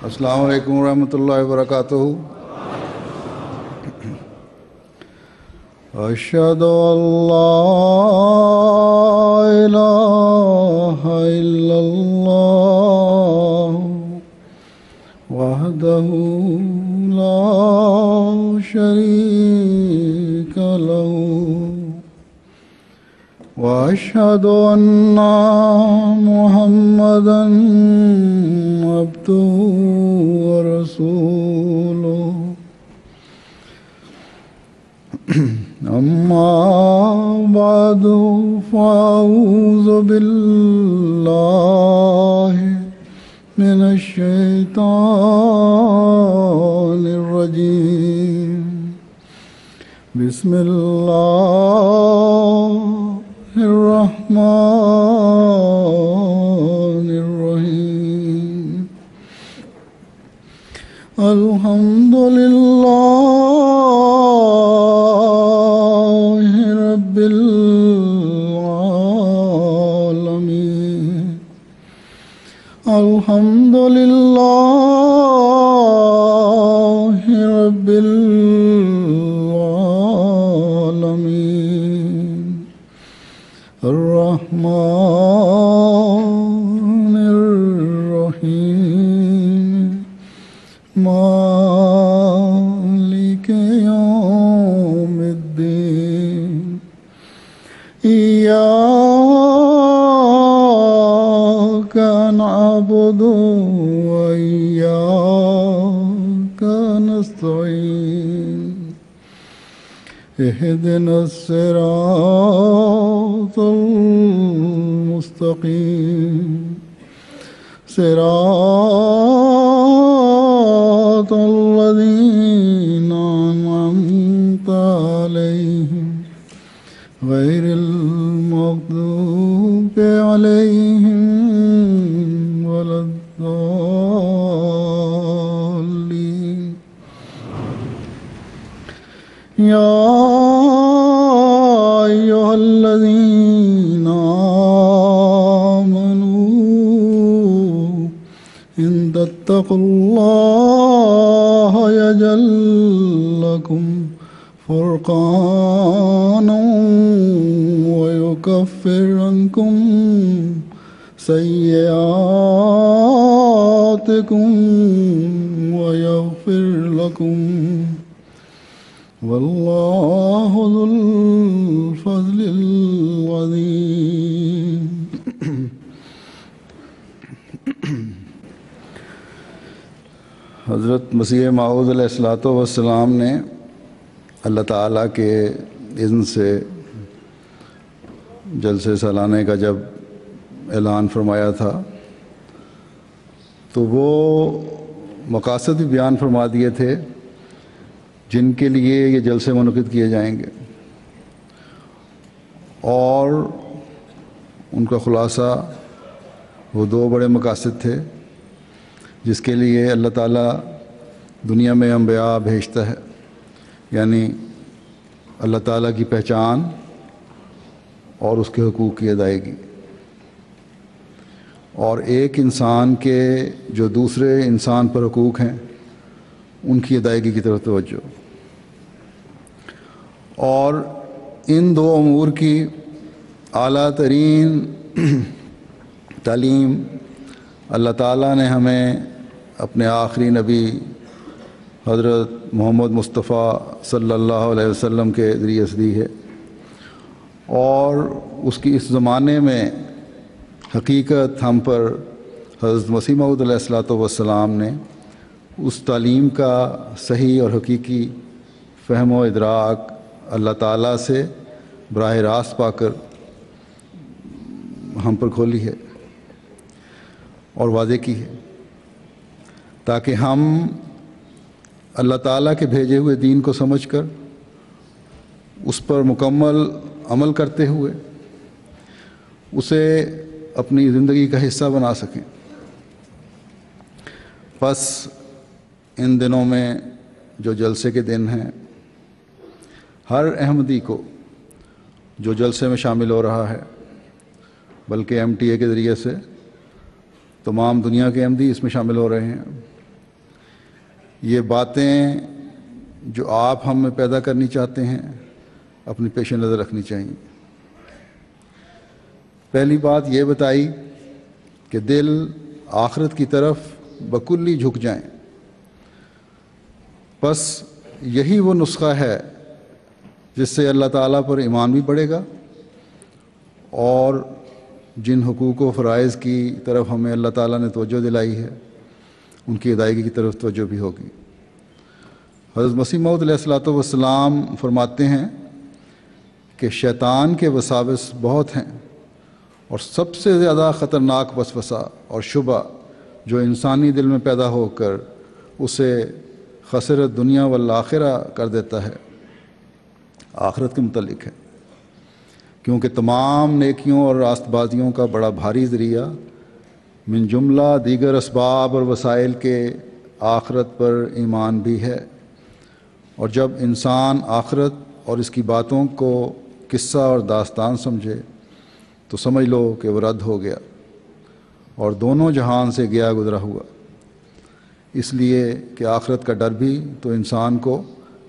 السلام علیکم ورحمۃ اللہ وبرکاتہ۔ اشہد ان لا الہ الا اللہ وحدہ لا شریک لہ واشہد ان محمدا عبدہ ورسولہ اما بعد فاعوذ باللہ من الشیطان الرجیم بسم اللہ الرحمن الرحیم الحمد للہ رب العالمین الحمد للہ رب العالمین الرحمن الرحیم مالک یوم الدین ایاک نعبد وایاک نستعین اہدنا الصراط المستقیم صراط الذین انعمت علیہم غیر المغضوب علیہم ولا الضالین یا ایھا الذین آمنوا ان تتقوا اللہ یجعل لکم فرقانا ویکفر عنکم سیئاتکم ویغفر لکم واللہ ذو الفضل العظیم۔ حضرت مسیح موعود علیہ الصلوۃ والسلام نے اللہ تعالیٰ کے اذن سے جلسے سالانے کا جب اعلان فرمایا تھا تو وہ مقاصد بھی بیان فرما دیے تھے جن کے لیے یہ جلسے منعقد کیے جائیں گے، اور ان کا خلاصہ وہ دو بڑے مقاصد تھے جس کے لیے اللہ تعالیٰ دنیا میں انبیاء بھیجتا ہے، یعنی اللہ تعالیٰ کی پہچان اور اس کے حقوق کی ادائیگی، اور ایک انسان کے جو دوسرے انسان پر حقوق ہیں ان کی ادائیگی کی طرف توجہ، اور ان دو امور کی اعلیٰ ترین تعلیم اللہ تعالیٰ نے ہمیں اپنے آخری نبی حضرت محمد مصطفیٰ صلی اللہ علیہ وسلم کے ذریعے سے دی ہے، اور اس کی اس زمانے میں حقیقت ہم پر حضرت مسیح موعود علیہ الصلوۃ والسلام نے اس تعلیم کا صحیح اور حقیقی فہم و ادراک اللہ تعالیٰ سے براہ راست پا کر ہم پر کھولی ہے اور واضح کی ہے، تاکہ ہم اللہ تعالیٰ کے بھیجے ہوئے دین کو سمجھ کر اس پر مکمل عمل کرتے ہوئے اسے اپنی زندگی کا حصہ بنا سکیں۔ پس ان دنوں میں جو جلسے کے دن ہیں، ہر احمدی کو جو جلسے میں شامل ہو رہا ہے، بلکہ MTA کے ذریعے سے تمام دنیا کے احمدی اس میں شامل ہو رہے ہیں، یہ باتیں جو آپ ہم میں پیدا کرنی چاہتے ہیں اپنی پیش نظر رکھنی چاہیے۔ پہلی بات یہ بتائی کہ دل آخرت کی طرف بکلی جھک جائیں، بس یہی وہ نسخہ ہے جس سے اللہ تعالیٰ پر ایمان بھی بڑھے گا اور جن حقوق و فرائض کی طرف ہمیں اللہ تعالیٰ نے توجہ دلائی ہے ان کی ادائیگی کی طرف توجہ بھی ہوگی۔ حضرت مسیح موعود علیہ الصلوۃ والسلام فرماتے ہیں کہ شیطان کے وساوس بہت ہیں اور سب سے زیادہ خطرناک وسوسہ اور شبہ جو انسانی دل میں پیدا ہو کر اسے خسر دنیا والآخرہ کر دیتا ہے آخرت کے متعلق ہے، کیونکہ تمام نیکیوں اور راست بازیوں کا بڑا بھاری ذریعہ من جملہ دیگر اسباب اور وسائل کے آخرت پر ایمان بھی ہے، اور جب انسان آخرت اور اس کی باتوں کو قصہ اور داستان سمجھے تو سمجھ لو کہ وہ رد ہو گیا اور دونوں جہان سے گیا گزرا ہوا، اس لیے کہ آخرت کا ڈر بھی تو انسان کو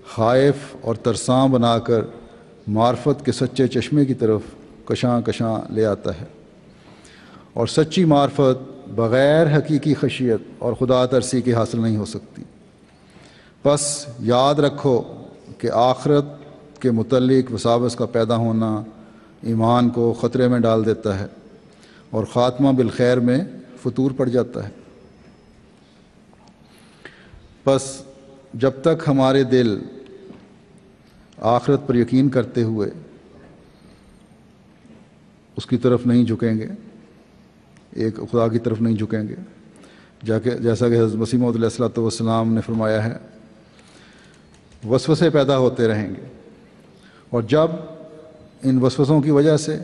خائف اور ترساں بنا کر معرفت کے سچے چشمے کی طرف کشاں کشاں لے آتا ہے، اور سچی معرفت بغیر حقیقی خشیت اور خدا ترسی کے حاصل نہیں ہو سکتی۔ بس یاد رکھو کہ آخرت کے متعلق وساوس کا پیدا ہونا ایمان کو خطرے میں ڈال دیتا ہے اور خاتمہ بالخیر میں فطور پڑ جاتا ہے۔ بس جب تک ہمارے دل آخرت پر یقین کرتے ہوئے اس کی طرف نہیں جھکیں گے، ایک خدا کی طرف نہیں جھکیں گے، جیسا کہ حضرت مسیح موعود علیہ الصلوۃ والسلام نے فرمایا ہے، وسوسے پیدا ہوتے رہیں گے، اور جب ان وسوسوں کی وجہ سے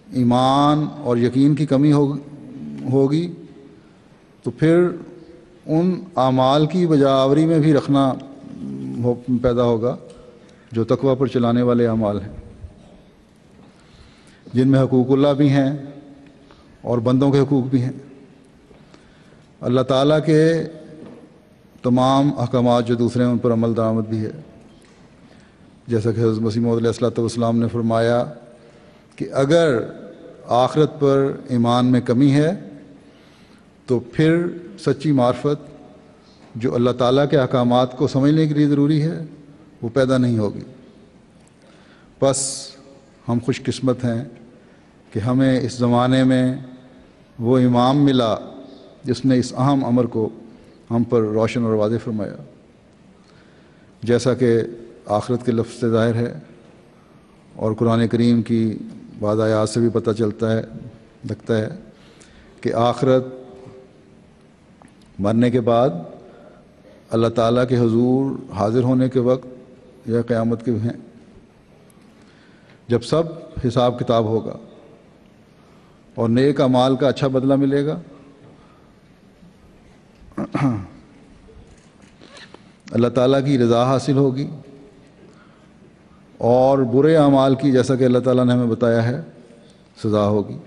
ایمان اور یقین کی کمی ہوگی تو پھر ان اعمال کی بجاوری میں بھی رکھنا پیدا ہوگا جو تقویٰ پر چلانے والے اعمال ہیں، جن میں حقوق اللہ بھی ہیں اور بندوں کے حقوق بھی ہیں۔ اللہ تعالیٰ کے تمام احکامات جو دوسرے ہیں ان پر عمل درآمد بھی ہے، جیسا کہ حضرت مسیح موعود علیہ الصلوۃ والسلام نے فرمایا کہ اگر آخرت پر ایمان میں کمی ہے تو پھر سچی معرفت جو اللہ تعالیٰ کے احکامات کو سمجھنے کے لیے ضروری ہے وہ پیدا نہیں ہوگی۔ بس ہم خوش قسمت ہیں کہ ہمیں اس زمانے میں وہ امام ملا جس نے اس اہم امر کو ہم پر روشن اور واضح فرمایا، جیسا کہ آخرت کے لفظ سے ظاہر ہے اور قرآن کریم کی بعض آیات سے بھی پتہ لگتا ہے کہ آخرت مرنے کے بعد اللہ تعالیٰ کے حضور حاضر ہونے کے وقت یا قیامت کے ہیں، جب سب حساب کتاب ہوگا اور نیک اعمال کا اچھا بدلہ ملے گا، اللہ تعالیٰ کی رضا حاصل ہوگی، اور برے اعمال کی جیسا کہ اللہ تعالیٰ نے ہمیں بتایا ہے سزا ہوگی،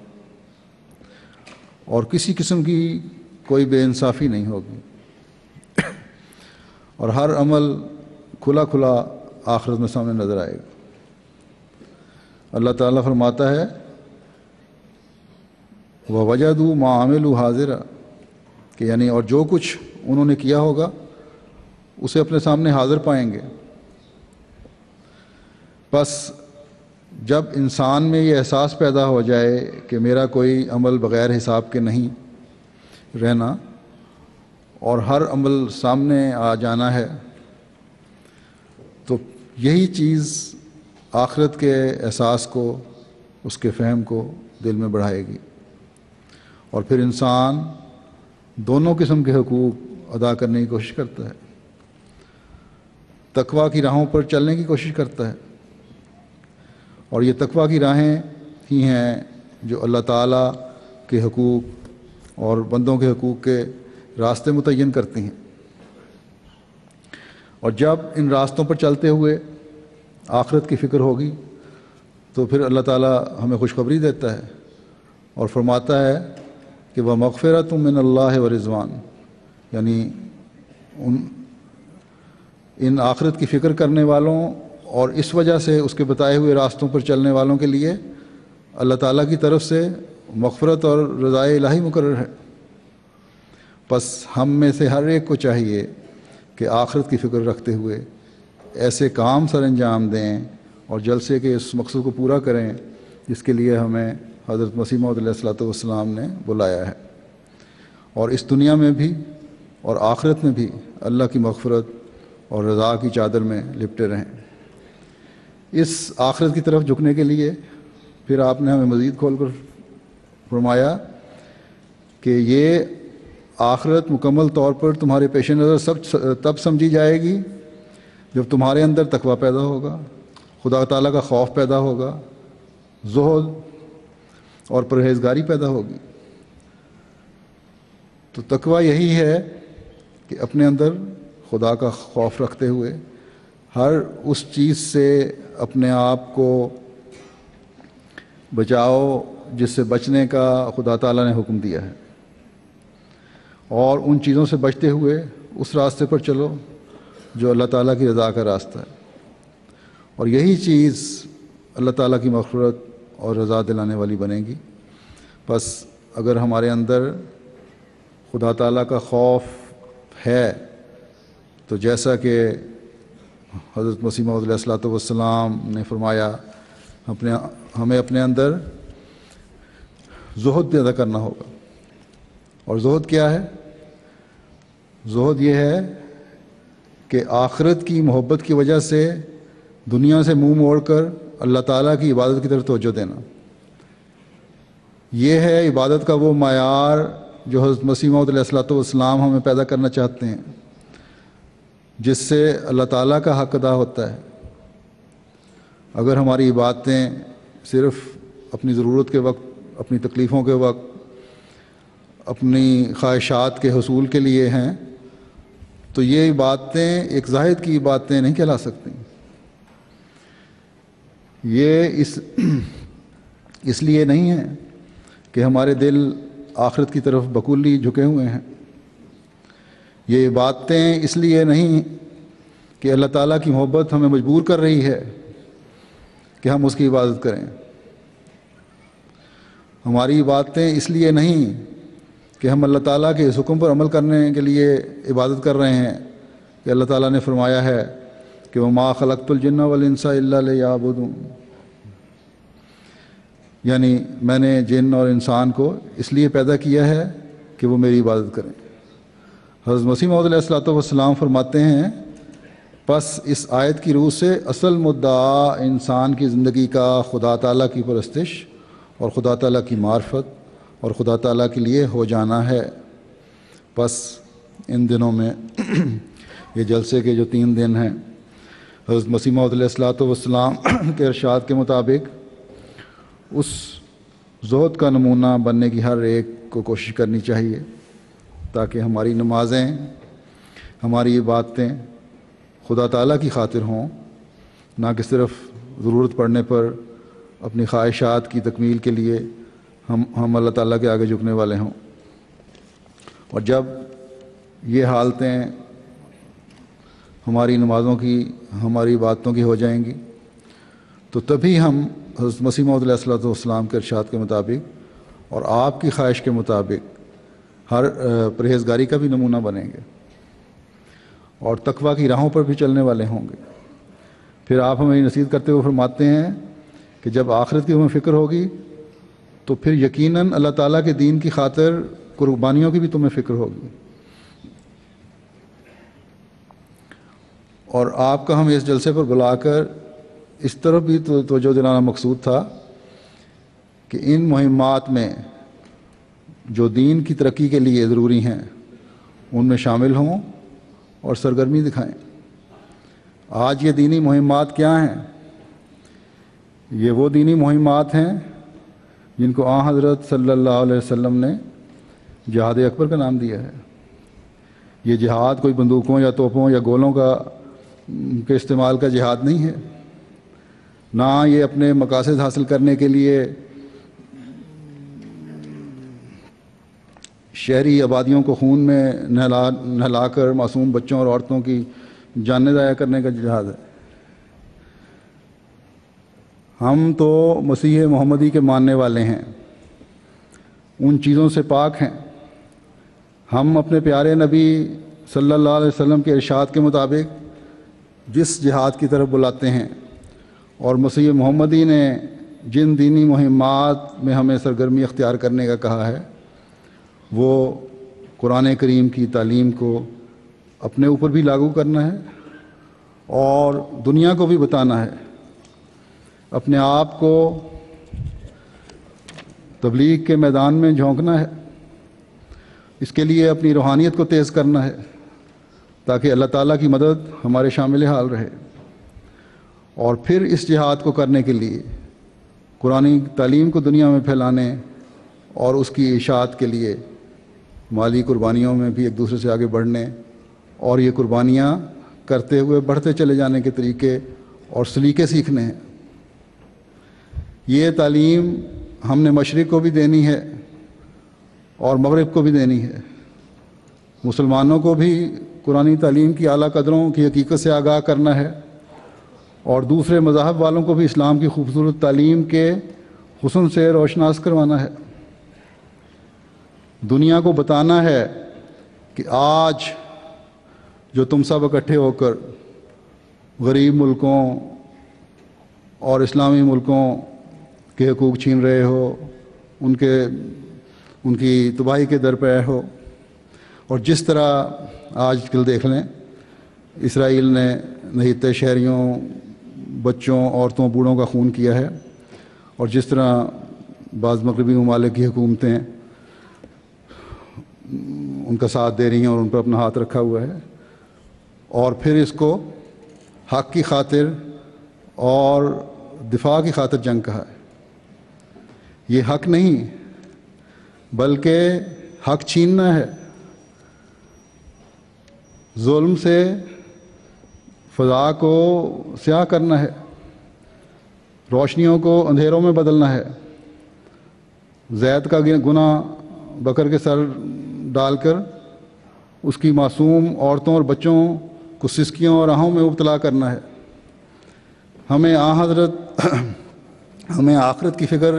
اور کسی قسم کی کوئی بے انصافی نہیں ہوگی، اور ہر عمل کھلا کھلا آخرت میں سامنے نظر آئے گا۔ اللہ تعالیٰ فرماتا ہے وَوَجَدُوا مَا عَمِلُوا حَاضِرًا، کہ یعنی اور جو کچھ انہوں نے کیا ہوگا اسے اپنے سامنے حاضر پائیں گے۔ بس جب انسان میں یہ احساس پیدا ہو جائے کہ میرا کوئی عمل بغیر حساب کے نہیں رہنا اور ہر عمل سامنے آ جانا ہے، تو یہی چیز آخرت کے احساس کو، اس کے فہم کو دل میں بڑھائے گی، اور پھر انسان دونوں قسم کے حقوق ادا کرنے کی کوشش کرتا ہے، تقویٰ کی راہوں پر چلنے کی کوشش کرتا ہے، اور یہ تقویٰ کی راہیں ہی ہیں جو اللہ تعالیٰ کے حقوق اور بندوں کے حقوق کے راستے متعین کرتی ہیں۔ اور جب ان راستوں پر چلتے ہوئے آخرت کی فکر ہوگی تو پھر اللہ تعالیٰ ہمیں خوشخبری دیتا ہے اور فرماتا ہے کہ وہ مغفرۃ من اللہ و رضوان، یعنی ان آخرت کی فکر کرنے والوں اور اس وجہ سے اس کے بتائے ہوئے راستوں پر چلنے والوں کے لیے اللہ تعالیٰ کی طرف سے مغفرت اور رضائے الہی مقرر ہے۔ پس ہم میں سے ہر ایک کو چاہیے کہ آخرت کی فکر رکھتے ہوئے ایسے کام سر انجام دیں اور جلد سے کہ اس مقصد کو پورا کریں جس کے لیے ہمیں حضرت مسیح موعود علیہ الصلوۃ والسلام نے بلایا ہے، اور اس دنیا میں بھی اور آخرت میں بھی اللہ کی مغفرت اور رضا کی چادر میں لپٹے رہیں۔ اس آخرت کی طرف جھکنے کے لیے پھر آپ نے ہمیں مزید کھول کر فرمایا کہ یہ آخرت مکمل طور پر تمہارے پیش نظر تب سمجھی جائے گی جب تمہارے اندر تقویٰ پیدا ہوگا، خدا تعالیٰ کا خوف پیدا ہوگا، زہد اور پرہیزگاری پیدا ہوگی۔ تو تقویٰ یہی ہے کہ اپنے اندر خدا کا خوف رکھتے ہوئے ہر اس چیز سے اپنے آپ کو بچاؤ جس سے بچنے کا خدا تعالیٰ نے حکم دیا ہے، اور ان چیزوں سے بچتے ہوئے اس راستے پر چلو جو اللہ تعالیٰ کی رضا کا راستہ ہے، اور یہی چیز اللہ تعالیٰ کی مغفرت اور رضا دلانے والی بنے گی۔ بس اگر ہمارے اندر خدا تعالیٰ کا خوف ہے تو جیسا کہ حضرت مسیح موعود علیہ الصلوۃ والسلام نے فرمایا، ہمیں اپنے اندر زہد پیدا کرنا ہوگا۔ اور زہد کیا ہے؟ زہد یہ ہے کہ آخرت کی محبت کی وجہ سے دنیا سے منہ موڑ کر اللہ تعالیٰ کی عبادت کی طرف توجہ دینا۔ یہ ہے عبادت کا وہ معیار جو حضرت مسیح موعود علیہ الصلوۃ والسلام ہمیں پیدا کرنا چاہتے ہیں، جس سے اللہ تعالیٰ کا حق ادا ہوتا ہے۔ اگر ہماری عبادتیں صرف اپنی ضرورت کے وقت، اپنی تکلیفوں کے وقت، اپنی خواہشات کے حصول کے لیے ہیں تو یہ عبادتیں ایک زاہد کی عبادتیں نہیں کہلا سکتی۔ یہ اس لیے نہیں ہے کہ ہمارے دل آخرت کی طرف بکولی جھکے ہوئے ہیں، یہ عبادتیں اس لیے نہیں کہ اللہ تعالیٰ کی محبت ہمیں مجبور کر رہی ہے کہ ہم اس کی عبادت کریں، ہماری عبادتیں اس لیے نہیں کہ ہم اللہ تعالیٰ کے اس حکم پر عمل کرنے کے لیے عبادت کر رہے ہیں کہ اللہ تعالیٰ نے فرمایا ہے کہ وَمَا خَلَقْتُ الْجِنَّ وَالْإِنسَ إِلَّا لِيَعْبُدُونِ، یعنی میں نے جن اور انسان کو اس لیے پیدا کیا ہے کہ وہ میری عبادت کریں۔ حضرت مسیح موعود علیہ الصلوۃ والسلام فرماتے ہیں پس اس آیت کی روح سے اصل مدعا انسان کی زندگی کا خدا تعالیٰ کی پرستش اور خدا تعالیٰ کی معرفت اور خدا تعالیٰ کے لیے ہو جانا ہے۔ پس ان دنوں میں یہ جلسے کے جو 3 دن ہیں، حضرت مسیح موعود علیہ الصلوۃ والسلام کے ارشاد کے مطابق اس زہد کا نمونہ بننے کی ہر ایک کو کوشش کرنی چاہیے تاکہ ہماری نمازیں، ہماری عبادتیں خدا تعالیٰ کی خاطر ہوں، نہ کہ صرف ضرورت پڑنے پر اپنی خواہشات کی تکمیل کے لیے ہم اللہ تعالیٰ کے آگے جھکنے والے ہوں۔ اور جب یہ حالتیں ہماری نمازوں کی، ہماری عبادتوں کی ہو جائیں گی تو تبھی ہم حضرت مسیح موعود علیہ الصلوۃ والسلام کے ارشاد کے مطابق اور آپ کی خواہش کے مطابق ہر پرہیزگاری کا بھی نمونہ بنیں گے اور تقویٰ کی راہوں پر بھی چلنے والے ہوں گے۔ پھر آپ ہمیں نصیحت کرتے ہوئے فرماتے ہیں کہ جب آخرت کی ہمیں فکر ہوگی تو پھر یقیناً اللہ تعالیٰ کے دین کی خاطر قربانیوں کی بھی تمہیں فکر ہوگی۔ اور آپ کا ہمیں اس جلسے پر بلا کر اس طرف بھی توجہ دلانا مقصود تھا کہ ان مہمات میں جو دین کی ترقی کے لیے ضروری ہیں ان میں شامل ہوں اور سرگرمی دکھائیں۔ آج یہ دینی مہمات کیا ہیں؟ یہ وہ دینی مہمات ہیں جن کو آن حضرت صلی اللہ علیہ وسلم نے جہاد اکبر کا نام دیا ہے۔ یہ جہاد کوئی بندوقوں یا توپوں یا گولوں کے استعمال کا جہاد نہیں ہے، نہ یہ اپنے مقاصد حاصل کرنے کے لیے شہری آبادیوں کو خون میں نہلا کر معصوم بچوں اور عورتوں کی جانیں ضائع کرنے کا جہاد ہے۔ ہم تو مسیح محمدی کے ماننے والے ہیں، ان چیزوں سے پاک ہیں۔ ہم اپنے پیارے نبی صلی اللہ علیہ وسلم کے ارشاد کے مطابق جس جہاد کی طرف بلاتے ہیں اور مسیح محمدی نے جن دینی مہمات میں ہمیں سرگرمی اختیار کرنے کا کہا ہے، وہ قرآن کریم کی تعلیم کو اپنے اوپر بھی لاگو کرنا ہے اور دنیا کو بھی بتانا ہے، اپنے آپ کو تبلیغ کے میدان میں جھونکنا ہے۔ اس کے لیے اپنی روحانیت کو تیز کرنا ہے تاکہ اللہ تعالیٰ کی مدد ہمارے شامل حال رہے، اور پھر اس جہاد کو کرنے کے لیے قرآن تعلیم کو دنیا میں پھیلانے اور اس کی اشاعت کے لیے مالی قربانیوں میں بھی ایک دوسرے سے آگے بڑھنے اور یہ قربانیاں کرتے ہوئے بڑھتے چلے جانے کے طریقے اور سلیقے سیکھنے ہیں۔ یہ تعلیم ہم نے مشرق کو بھی دینی ہے اور مغرب کو بھی دینی ہے۔ مسلمانوں کو بھی قرآن تعلیم کی اعلیٰ قدروں کی حقیقت سے آگاہ کرنا ہے اور دوسرے مذاہب والوں کو بھی اسلام کی خوبصورت تعلیم کے حسن سے روشناس کروانا ہے۔ دنیا کو بتانا ہے کہ آج جو تم سب اکٹھے ہو کر غریب ملکوں اور اسلامی ملکوں کے حقوق چھین رہے ہو، ان کی تباہی کے در پہ ہو، اور جس طرح آج کل دیکھ لیں اسرائیل نے نہیتے شہریوں، بچوں، عورتوں، بوڑھوں کا خون کیا ہے، اور جس طرح بعض مغربی ممالک کی حکومتیں ان کا ساتھ دے رہی ہیں اور ان پر اپنا ہاتھ رکھا ہوا ہے، اور پھر اس کو حق کی خاطر اور دفاع کی خاطر جنگ کہا ہے۔ یہ حق نہیں بلکہ حق چھیننا ہے، ظلم سے فضا کو سیاہ کرنا ہے، روشنیوں کو اندھیروں میں بدلنا ہے، زید کا گناہ بکر کے سر ڈال کر اس کی معصوم عورتوں اور بچوں کو سسکیوں اور آہوں میں مبتلا کرنا ہے۔ ہمیں آخرت کی فکر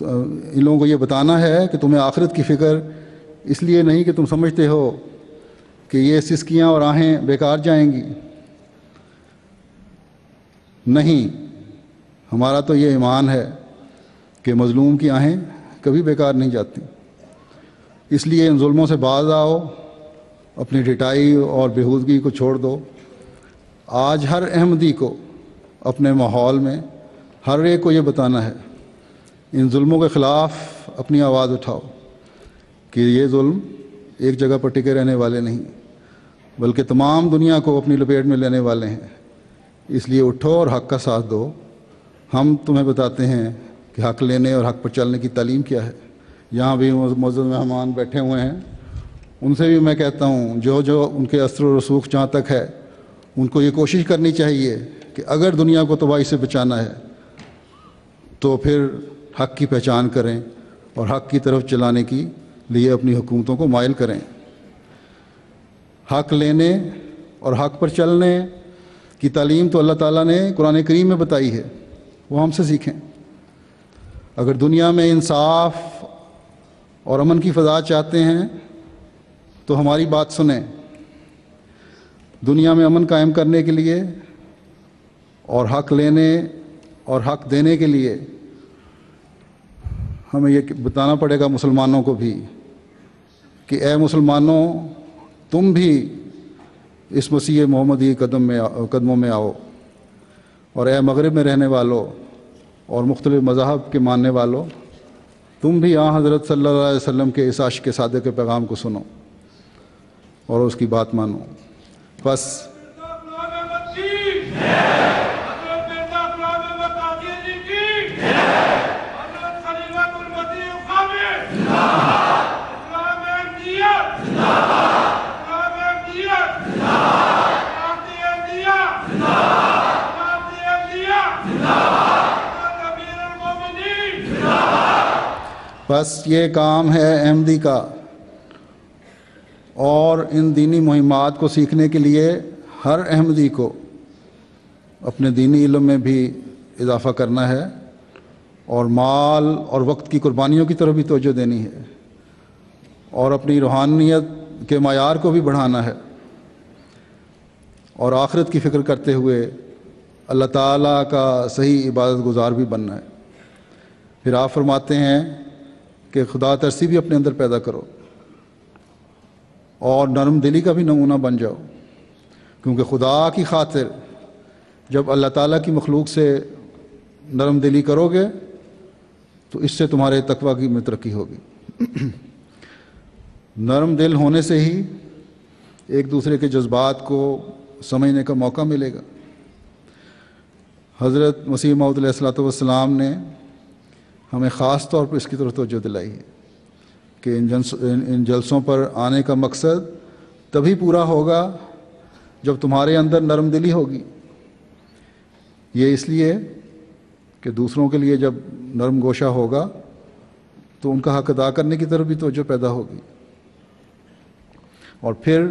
ان لوگوں کو یہ بتانا ہے کہ تمہیں آخرت کی فکر اس لیے نہیں کہ تم سمجھتے ہو کہ یہ سسکیاں اور آہیں بیکار جائیں گی، نہیں، ہمارا تو یہ ایمان ہے کہ مظلوم کی آہیں کبھی بیکار نہیں جاتی۔ اس لیے ان ظلموں سے باز آؤ، اپنی ڈٹائی اور بےہودگی کو چھوڑ دو۔ آج ہر احمدی کو اپنے ماحول میں ہر ایک کو یہ بتانا ہے، ان ظلموں کے خلاف اپنی آواز اٹھاؤ کہ یہ ظلم ایک جگہ پر ٹکے رہنے والے نہیں بلکہ تمام دنیا کو اپنی لپیٹ میں لینے والے ہیں۔ اس لیے اٹھو اور حق کا ساتھ دو۔ ہم تمہیں بتاتے ہیں کہ حق لینے اور حق پر چلنے کی تعلیم کیا ہے۔ یہاں بھی معزز مہمان بیٹھے ہوئے ہیں، ان سے بھی میں کہتا ہوں جو ان کے اثر و رسوخ جہاں تک ہے ان کو یہ کوشش کرنی چاہیے کہ اگر دنیا کو تباہی سے بچانا ہے تو پھر حق کی پہچان کریں اور حق کی طرف چلانے کی لیے اپنی حکومتوں کو مائل کریں۔ حق لینے اور حق پر چلنے کی تعلیم تو اللہ تعالیٰ نے قرآن کریم میں بتائی ہے، وہ ہم سے سیکھیں۔ اگر دنیا میں انصاف اور امن کی فضا چاہتے ہیں تو ہماری بات سنیں۔ دنیا میں امن قائم کرنے کے لیے اور حق لینے اور حق دینے کے لیے ہمیں یہ بتانا پڑے گا مسلمانوں کو بھی کہ اے مسلمانوں، تم بھی اس مسیح محمدی قدموں میں آؤ، اور اے مغرب میں رہنے والوں اور مختلف مذاہب کے ماننے والوں، تم بھی حضرت صلی اللہ علیہ وسلم کے اس عاشق صادق کے پیغام کو سنو اور اس کی بات مانو۔ بس بس یہ کام ہے احمدی کا اور ان دینی مہمات کو سیکھنے کے لیے ہر احمدی کو اپنے دینی علم میں بھی اضافہ کرنا ہے اور مال اور وقت کی قربانیوں کی طرف بھی توجہ دینی ہے اور اپنی روحانیت کے معیار کو بھی بڑھانا ہے اور آخرت کی فکر کرتے ہوئے اللہ تعالیٰ کا صحیح عبادت گزار بھی بننا ہے۔ پھر آپ فرماتے ہیں کہ خدا ترسی بھی اپنے اندر پیدا کرو اور نرم دلی کا بھی نمونہ بن جاؤ، کیونکہ خدا کی خاطر جب اللہ تعالیٰ کی مخلوق سے نرم دلی کرو گے تو اس سے تمہارے تقویٰ کی میں ترقی ہوگی۔ نرم دل ہونے سے ہی ایک دوسرے کے جذبات کو سمجھنے کا موقع ملے گا۔ حضرت مسیح موعود علیہ الصلوۃ والسلام نے ہمیں خاص طور پر اس کی طرف توجہ دلائی ہے کہ ان جلسوں پر آنے کا مقصد تبھی پورا ہوگا جب تمہارے اندر نرم دلی ہوگی۔ یہ اس لیے کہ دوسروں کے لیے جب نرم گوشہ ہوگا تو ان کا حق ادا کرنے کی طرف بھی توجہ پیدا ہوگی، اور پھر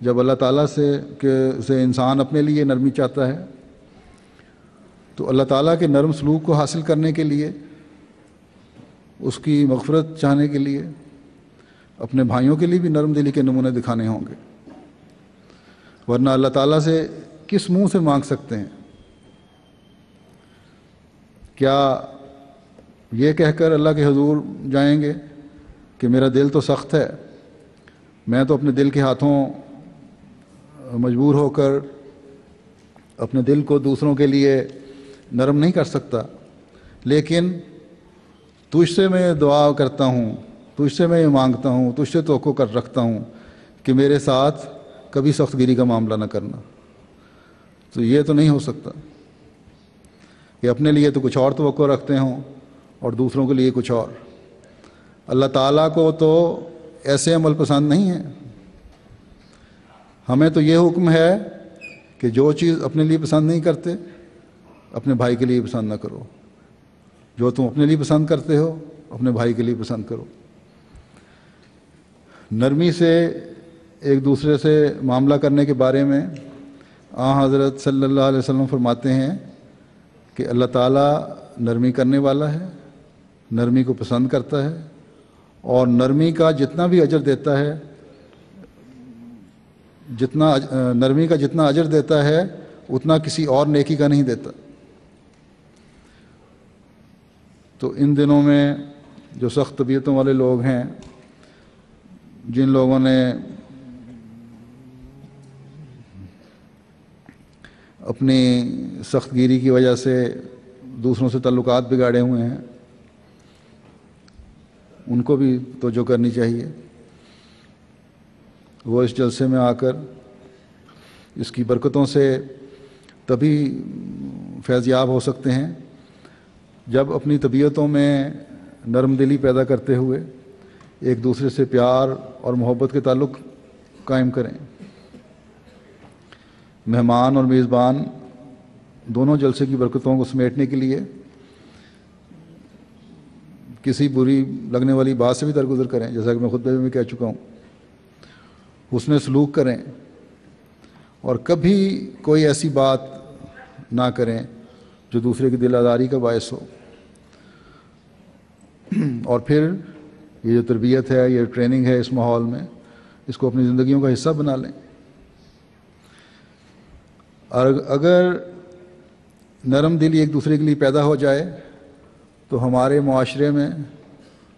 جب اللہ تعالیٰ سے انسان اپنے لیے نرمی چاہتا ہے تو اللہ تعالیٰ کے نرم سلوک کو حاصل کرنے کے لیے، اس کی مغفرت چاہنے کے لیے اپنے بھائیوں کے لیے بھی نرم دلی کے نمونے دکھانے ہوں گے، ورنہ اللہ تعالیٰ سے کس منہ سے مانگ سکتے ہیں؟ کیا یہ کہہ کر اللہ کے حضور جائیں گے کہ میرا دل تو سخت ہے، میں تو اپنے دل کے ہاتھوں مجبور ہو کر اپنے دل کو دوسروں کے لیے نرم نہیں کر سکتا، لیکن تجھ سے میں دعا کرتا ہوں، تجھ سے میں یہ مانگتا ہوں، تجھ سے توقع کر رکھتا ہوں کہ میرے ساتھ کبھی سخت گیری کا معاملہ نہ کرنا؟ تو یہ تو نہیں ہو سکتا کہ اپنے لیے تو کچھ اور توقع رکھتے ہوں اور دوسروں کے لیے کچھ اور۔ اللہ تعالیٰ کو تو ایسے عمل پسند نہیں ہے۔ ہمیں تو یہ حکم ہے کہ جو چیز اپنے لیے پسند نہیں کرتے اپنے بھائی کے لیے پسند نہ کرو، جو تم اپنے لیے پسند کرتے ہو اپنے بھائی کے لیے پسند کرو۔ نرمی سے ایک دوسرے سے معاملہ کرنے کے بارے میں حضرت صلی اللہ علیہ وسلم فرماتے ہیں کہ اللہ تعالیٰ نرمی کرنے والا ہے، نرمی کو پسند کرتا ہے، اور نرمی کا جتنا بھی اجر دیتا ہے، نرمی کا جتنا اجر دیتا ہے اتنا کسی اور نیکی کا نہیں دیتا۔ تو ان دنوں میں جو سخت طبیعتوں والے لوگ ہیں، جن لوگوں نے اپنی سخت گیری کی وجہ سے دوسروں سے تعلقات بگاڑے ہوئے ہیں، ان کو بھی توجہ کرنی چاہیے۔ وہ اس جلسے میں آ کر اس کی برکتوں سے تبھی فیض یاب ہو سکتے ہیں جب اپنی طبیعتوں میں نرم دلی پیدا کرتے ہوئے ایک دوسرے سے پیار اور محبت کے تعلق قائم کریں۔ مہمان اور میزبان دونوں جلسے کی برکتوں کو سمیٹنے کے لیے کسی بری لگنے والی بات سے بھی درگزر کریں، جیسا کہ میں خطبے میں کہہ چکا ہوں۔ حسن سلوک کریں اور کبھی کوئی ایسی بات نہ کریں جو دوسرے کی دل آزاری کا باعث ہو۔ اور پھر یہ جو تربیت ہے، یہ ٹریننگ ہے اس ماحول میں، اس کو اپنی زندگیوں کا حصہ بنا لیں۔ اور اگر نرم دلی ایک دوسرے کے لیے پیدا ہو جائے تو ہمارے معاشرے میں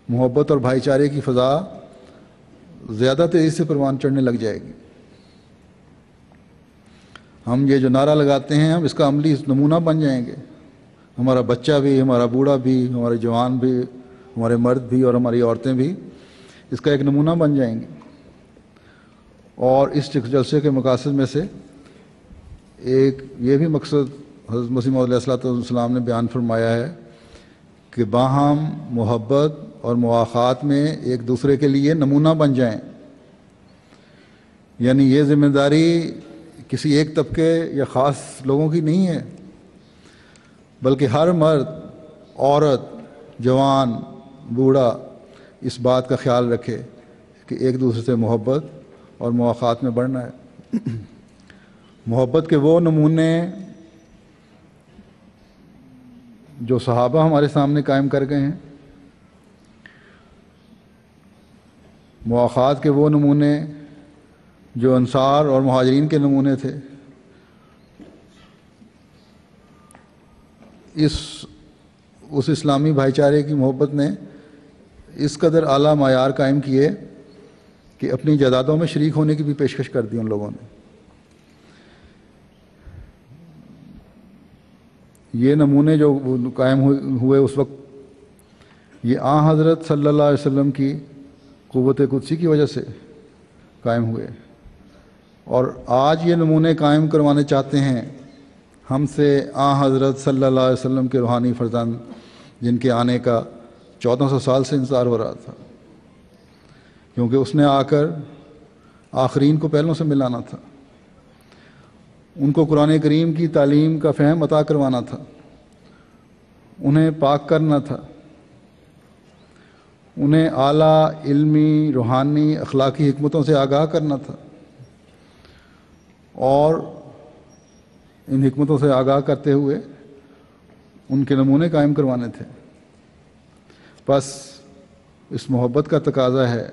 محبت اور بھائی چارے کی فضا زیادہ تیزی سے پروان چڑھنے لگ جائے گی۔ ہم یہ جو نعرہ لگاتے ہیں، ہم اس کا عملی نمونہ بن جائیں گے۔ ہمارا بچہ بھی، ہمارا بوڑھا بھی، ہمارے جوان بھی، ہمارے مرد بھی اور ہماری عورتیں بھی اس کا ایک نمونہ بن جائیں گے۔ اور اس جلسے کے مقاصد میں سے ایک یہ بھی مقصد حضرت مسیح موعود علیہ السلام نے بیان فرمایا ہے کہ باہم محبت اور مواخات میں ایک دوسرے کے لیے نمونہ بن جائیں۔ یعنی یہ ذمہ داری کسی ایک طبقے یا خاص لوگوں کی نہیں ہے، بلکہ ہر مرد، عورت، جوان، بوڑھا اس بات کا خیال رکھے کہ ایک دوسرے سے محبت اور مواخات میں بڑھنا ہے۔ محبت کے وہ نمونے جو صحابہ ہمارے سامنے قائم کر گئے ہیں، مواخات کے وہ نمونے جو انصار اور مہاجرین کے نمونے تھے، اس اسلامی بھائی چارے کی محبت نے اس قدر اعلیٰ معیار قائم کیے کہ اپنی جائیدادوں میں شریک ہونے کی بھی پیشکش کر دی ان لوگوں نے۔ یہ نمونے جو قائم ہوئے اس وقت، یہ آن حضرت صلی اللہ علیہ وسلم کی قوت قدسی کی وجہ سے قائم ہوئے، اور آج یہ نمونے قائم کروانے چاہتے ہیں ہم سے آن حضرت صلی اللہ علیہ وسلم کے روحانی فرزند، جن کے آنے کا 1400 سال سے انتظار ہو رہا تھا، کیونکہ اس نے آ کر آخرین کو پہلوں سے ملانا تھا، ان کو قرآن کریم کی تعلیم کا فہم عطا کروانا تھا، انہیں پاک کرنا تھا، انہیں اعلیٰ علمی، روحانی، اخلاقی حکمتوں سے آگاہ کرنا تھا، اور ان حکمتوں سے آگاہ کرتے ہوئے ان کے نمونے قائم کروانے تھے۔ بس اس محبت کا تقاضا ہے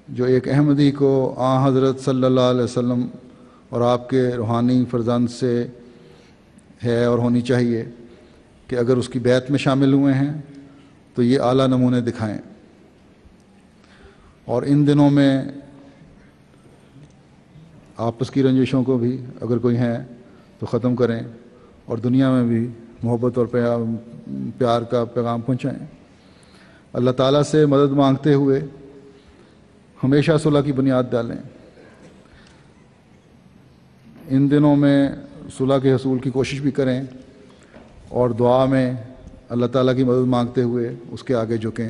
جو ایک احمدی کو آن حضرت صلی اللہ علیہ وسلم اور آپ کے روحانی فرزند سے ہے اور ہونی چاہیے، کہ اگر اس کی بیعت میں شامل ہوئے ہیں تو یہ اعلیٰ نمونے دکھائیں، اور ان دنوں میں آپس کی رنجشوں کو بھی اگر کوئی ہیں تو ختم کریں، اور دنیا میں بھی محبت اور پیار کا پیغام پہنچائیں۔ اللہ تعالیٰ سے مدد مانگتے ہوئے ہمیشہ صلح کی بنیاد ڈالیں۔ ان دنوں میں صلح کے حصول کی کوشش بھی کریں، اور دعا میں اللہ تعالیٰ کی مدد مانگتے ہوئے اس کے آگے جھکیں۔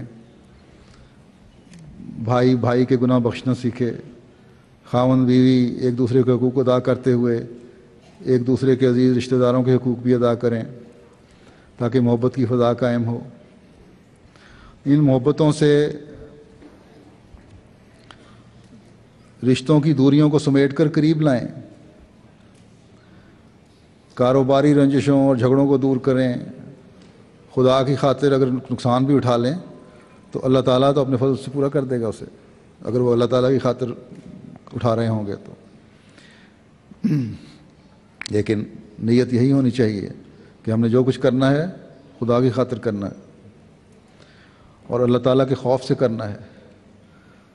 بھائی بھائی کے گناہ بخشنا سیکھے، خاوند بیوی ایک دوسرے کے حقوق ادا کرتے ہوئے ایک دوسرے کے عزیز رشتہ داروں کے حقوق بھی ادا کریں، تاکہ محبت کی فضا قائم ہو۔ ان محبتوں سے رشتوں کی دوریوں کو سمیٹ کر قریب لائیں، کاروباری رنجشوں اور جھگڑوں کو دور کریں۔ خدا کی خاطر اگر نقصان بھی اٹھا لیں تو اللہ تعالیٰ تو اپنے فضل سے پورا کر دے گا اسے، اگر وہ اللہ تعالیٰ کی خاطر اٹھا رہے ہوں گے تو۔ لیکن نیت یہی ہونی چاہیے کہ ہم نے جو کچھ کرنا ہے خدا کی خاطر کرنا ہے، اور اللہ تعالیٰ کے خوف سے کرنا ہے،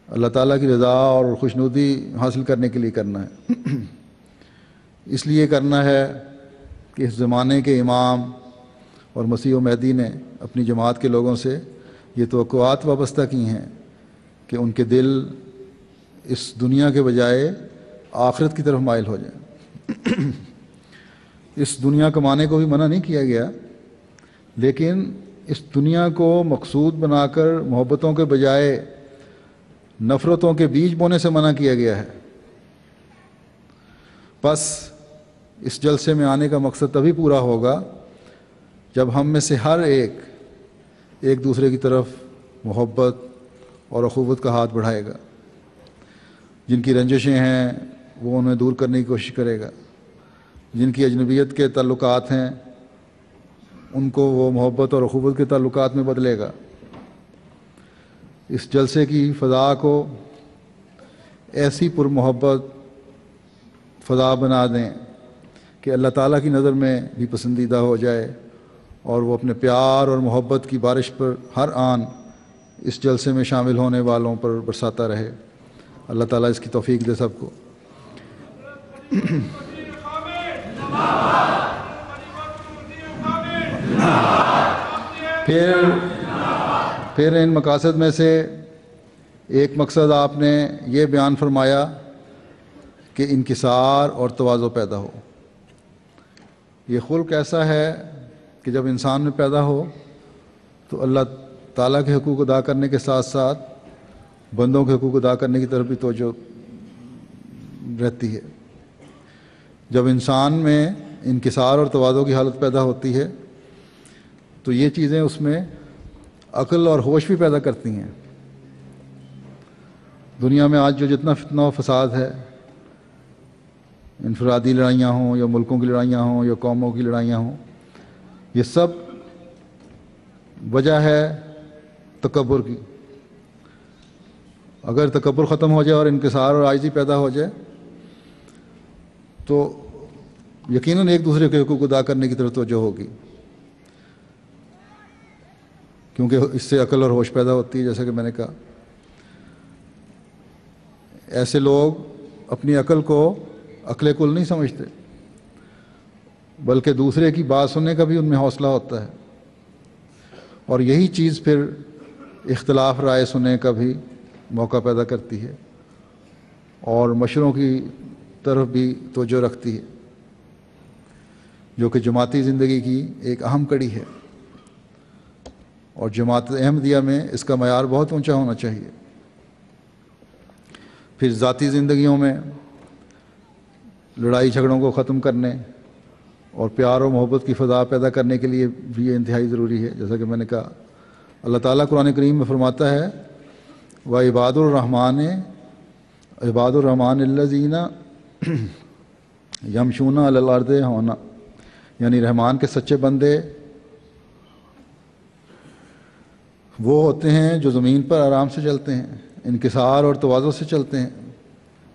اللہ تعالیٰ کی رضا اور خوشنودی حاصل کرنے کے لیے کرنا ہے۔ اس لیے کرنا ہے کہ اس زمانے کے امام اور مسیح و مہدی نے اپنی جماعت کے لوگوں سے یہ توقعات وابستہ کی ہیں کہ ان کے دل اس دنیا کے بجائے آخرت کی طرف مائل ہو جائیں۔ اس دنیا کمانے کو بھی منع نہیں کیا گیا، لیکن اس دنیا کو مقصود بنا کر محبتوں کے بجائے نفرتوں کے بیج بونے سے منع کیا گیا ہے۔ بس اس جلسے میں آنے کا مقصد تبھی پورا ہوگا جب ہم میں سے ہر ایک دوسرے کی طرف محبت اور اخوت کا ہاتھ بڑھائے گا۔ جن کی رنجشیں ہیں وہ انہیں دور کرنے کی کوشش کرے گا، جن کی اجنبیت کے تعلقات ہیں ان کو وہ محبت اور اخوت کے تعلقات میں بدلے گا۔ اس جلسے کی فضا کو ایسی پرمحبت فضا بنا دیں کہ اللہ تعالیٰ کی نظر میں بھی پسندیدہ ہو جائے، اور وہ اپنے پیار اور محبت کی بارش پر ہر آن اس جلسے میں شامل ہونے والوں پر برساتا رہے۔ اللہ تعالیٰ اس کی توفیق دے سب کو۔ پھر ان مقاصد میں سے ایک مقصد آپ نے یہ بیان فرمایا کہ انکسار اور تواضع پیدا ہو۔ یہ خلق ایسا ہے کہ جب انسان میں پیدا ہو تو اللہ تعالیٰ کے حقوق ادا کرنے کے ساتھ ساتھ بندوں کے حقوق ادا کرنے کی طرف بھی توجہ رہتی ہے۔ جب انسان میں انکسار اور تواضع کی حالت پیدا ہوتی ہے تو یہ چیزیں اس میں عقل اور ہوش بھی پیدا کرتی ہیں۔ دنیا میں آج جو جتنا فتنہ و فساد ہے، انفرادی لڑائیاں ہوں یا ملکوں کی لڑائیاں ہوں یا قوموں کی لڑائیاں ہوں، یہ سب وجہ ہے تکبر کی۔ اگر تکبر ختم ہو جائے اور انکسار اور عاجزی پیدا ہو جائے تو یقیناً ایک دوسرے کے حقوق ادا کرنے کی طرف توجہ ہوگی، کیونکہ اس سے عقل اور ہوش پیدا ہوتی ہے۔ جیسا کہ میں نے کہا، ایسے لوگ اپنی عقل کو عقل کل نہیں سمجھتے، بلکہ دوسرے کی بات سننے کا بھی ان میں حوصلہ ہوتا ہے، اور یہی چیز پھر اختلاف رائے سننے کا بھی موقع پیدا کرتی ہے اور مشوروں کی طرف بھی توجہ رکھتی ہے، جو کہ جماعتی زندگی کی ایک اہم کڑی ہے، اور جماعت احمدیہ میں اس کا معیار بہت اونچا ہونا چاہیے۔ پھر ذاتی زندگیوں میں لڑائی جھگڑوں کو ختم کرنے اور پیار و محبت کی فضا پیدا کرنے کے لیے بھی یہ انتہائی ضروری ہے۔ جیسا کہ میں نے کہا، اللہ تعالیٰ قرآن کریم میں فرماتا ہے وَعِبَادُ الرحمن الَّذِينَ يَمْشُونَ عَلَى الْأَرْضِ هَوْنًا، یعنی رحمان کے سچے بندے وہ ہوتے ہیں جو زمین پر آرام سے چلتے ہیں، انکسار اور تواضع سے چلتے ہیں،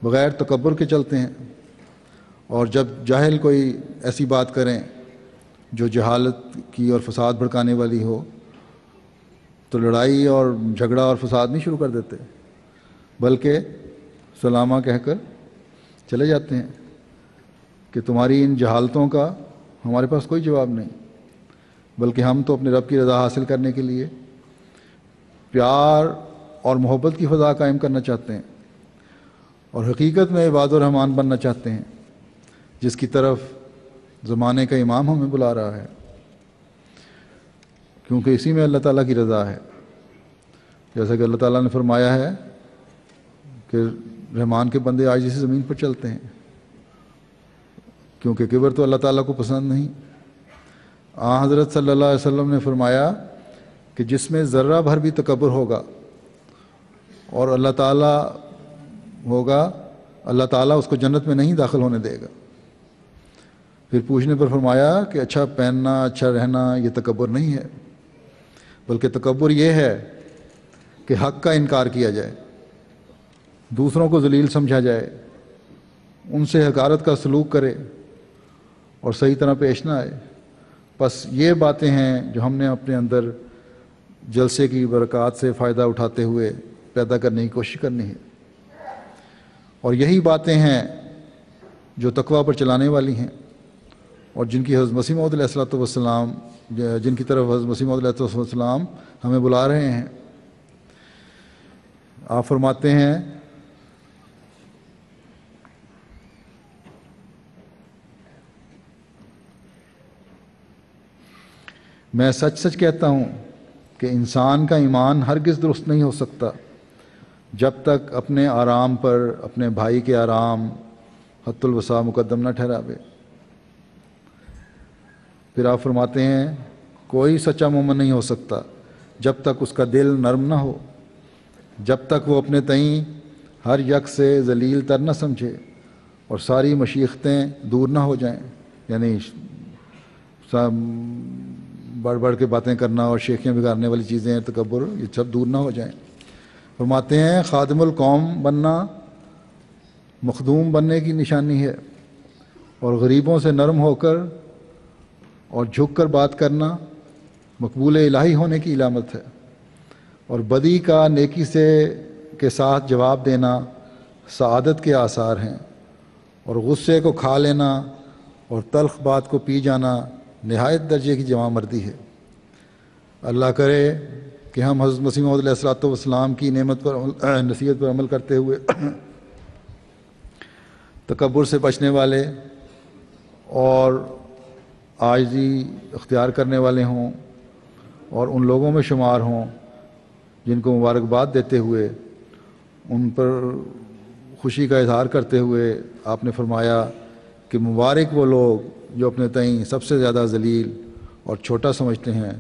بغیر تکبر کے چلتے ہیں، اور جب جاہل کوئی ایسی بات کریں جو جہالت کی اور فساد بھڑکانے والی ہو تو لڑائی اور جھگڑا اور فساد نہیں شروع کر دیتے، بلکہ سلامہ کہہ کر چلے جاتے ہیں کہ تمہاری ان جہالتوں کا ہمارے پاس کوئی جواب نہیں، بلکہ ہم تو اپنے رب کی رضا حاصل کرنے کے لیے پیار اور محبت کی فضا قائم کرنا چاہتے ہیں، اور حقیقت میں عباد الرحمن بننا چاہتے ہیں، جس کی طرف زمانے کا امام ہمیں بلا رہا ہے، کیونکہ اسی میں اللہ تعالیٰ کی رضا ہے۔ جیسا کہ اللہ تعالیٰ نے فرمایا ہے کہ رحمان کے بندے عاجزی سے زمین پر چلتے ہیں، کیونکہ کبر تو اللہ تعالیٰ کو پسند نہیں۔ حضرت صلی اللہ علیہ وسلم نے فرمایا کہ جس میں ذرہ بھر بھی تکبر ہوگا اور اللہ تعالیٰ ہوگا، اللہ تعالیٰ اس کو جنت میں نہیں داخل ہونے دے گا۔ پھر پوچھنے پر فرمایا کہ اچھا پہننا، اچھا رہنا، یہ تکبر نہیں ہے، بلکہ تکبر یہ ہے کہ حق کا انکار کیا جائے، دوسروں کو ذلیل سمجھا جائے، ان سے حقارت کا سلوک کرے اور صحیح طرح پیش نہ آئے۔ بس یہ باتیں ہیں جو ہم نے اپنے اندر جلسے کی برکات سے فائدہ اٹھاتے ہوئے پیدا کرنے کی کوشش کرنی ہے، اور یہی باتیں ہیں جو تقویٰ پر چلانے والی ہیں، اور جن کی حضرت مسیح موعود علیہ السلام جن کی طرف حضرت مسیح موعود علیہ السلام ہمیں بلا رہے ہیں۔ آپ فرماتے ہیں میں سچ سچ کہتا ہوں کہ انسان کا ایمان ہرگز درست نہیں ہو سکتا جب تک اپنے آرام پر اپنے بھائی کے آرام حت الوسع مقدم نہ ٹھہراوے۔ پھر آپ فرماتے ہیں کوئی سچا مومن نہیں ہو سکتا جب تک اس کا دل نرم نہ ہو، جب تک وہ اپنے تئیں ہر یک سے ذلیل تر نہ سمجھے اور ساری مشیختیں دور نہ ہو جائیں، یعنی بڑھ بڑھ کے باتیں کرنا اور شیخیاں بگاڑنے والی چیزیں، تکبر، یہ سب دور نہ ہو جائیں۔ فرماتے ہیں خادم القوم بننا مخدوم بننے کی نشانی ہے، اور غریبوں سے نرم ہو کر اور جھک کر بات کرنا مقبول الہی ہونے کی علامت ہے، اور بدی کا نیکی کے ساتھ جواب دینا سعادت کے آثار ہیں، اور غصے کو کھا لینا اور تلخ بات کو پی جانا نہایت درجے کی جوان مردی ہے۔ اللہ کرے کہ ہم حضرت مسیح موعود علیہ السلام کی نعمت پر نصیحت پر عمل کرتے ہوئے تکبر سے بچنے والے اور عاجزی اختیار کرنے والے ہوں، اور ان لوگوں میں شمار ہوں جن کو مبارکباد دیتے ہوئے ان پر خوشی کا اظہار کرتے ہوئے آپ نے فرمایا کہ مبارک وہ لوگ جو اپنے تئیں سب سے زیادہ ذلیل اور چھوٹا سمجھتے ہیں